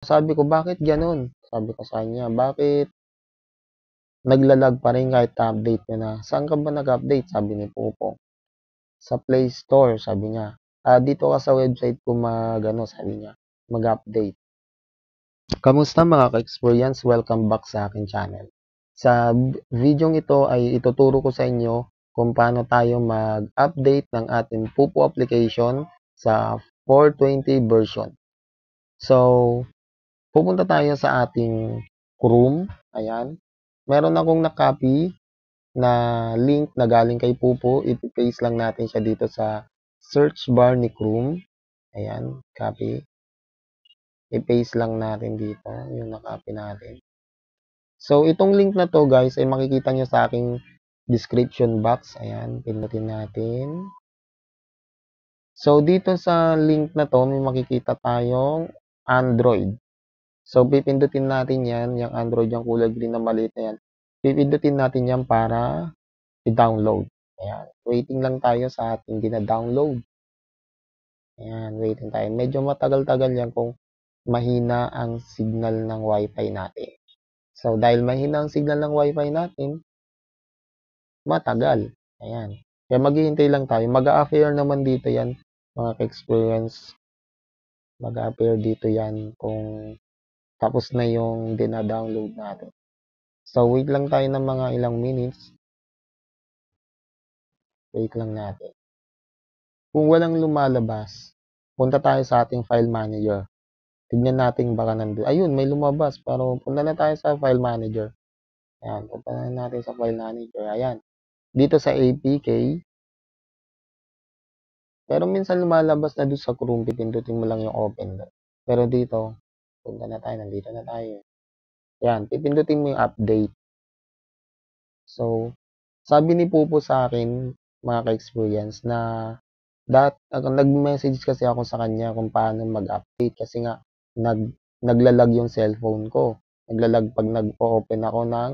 Sabi ko, "Bakit gano'n?" Sabi ko sa kanya, "Bakit nagla-lag pa rin kahit na-update ko na?" "Saan ka ba nag-update?" Sabi ni Popo. "Sa Play Store," sabi niya. "Dito ka sa website ko mag-ano," sabi niya, "mag-update." Kamusta mga ka-experience? Welcome back sa aking channel. Sa videong ito ay ituturo ko sa inyo kung paano tayo mag-update ng ating Popo application sa 420 version. So, pupunta tayo sa ating Chrome. Ayan. Meron akong na-copy na link na galing kay Popo. Ipi-paste lang natin siya dito sa search bar ni Chrome. Ayan, copy. I-paste lang natin dito yung na-copy natin. So, itong link na to guys ay makikita nyo sa aking description box. Ayan, pinutin natin. So, dito sa link na to, may makikita tayong Android. So, pipindutin natin yan, yung Android, yung kulay green na maliit na yan. Pipindutin natin yan para i-download. Ayan, waiting lang tayo sa ating gina-download. Ayan, waiting tayo. Medyo matagal-tagal yan kung mahina ang signal ng Wi-Fi natin. So, dahil mahina ang signal ng Wi-Fi natin, matagal. Ayan. Kaya maghihintay lang tayo. Mag-a-appear naman dito yan, mga ka-experience. Mag-a-appear dito yan kung tapos na yung dina-download natin. So, wait lang tayo ng mga ilang minutes. Wait lang natin. Kung walang lumalabas, punta tayo sa ating file manager. Tignan natin baka nandun. Ayun, may lumabas. Pero punta na tayo sa file manager. Ayan, punta na natin sa file manager. Ayan. Dito sa APK. Pero minsan lumalabas na doon sa Chrome. Pipindutin mo lang yung open doon. Pero dito, punta na tayo. Nandito na tayo. Ayan, pipindutin mo yung update. So, sabi ni Pupo sa akin, mga ka-experience, na nag-message kasi ako sa kanya kung paano mag-update kasi nga naglalag yung cellphone ko. Naglalag pag nag-open ako ng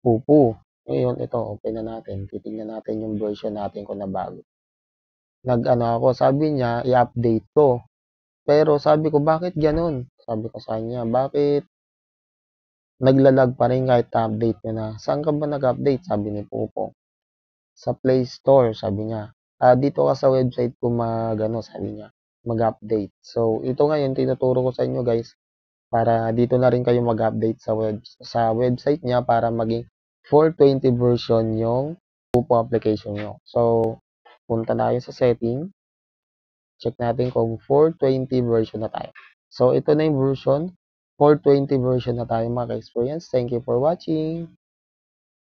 Pupo. Ngayon, ito, open na natin. Titingnan natin yung version natin kung na bago. Nag-ano ako, sabi niya, i-update ko. Pero sabi ko, bakit ganun? Sabi ko sa kanya, bakit naglalag pa rin kahit na-update ko na? Saan ka ba nag-update? Sabi ni Pupo. Sa Play Store, sabi niya. Dito ka sa website ko mag-ano, sabi niya, mag-update. So, ito ngayon, tinuturo ko sa inyo guys, para dito na rin kayo mag-update sa website niya para maging 420 version yung Pupo application nyo. So, punta na tayo sa setting. Check natin kung 420 version na tayo. So, ito na yung version. 420 version na tayo mga ka-experience. Thank you for watching.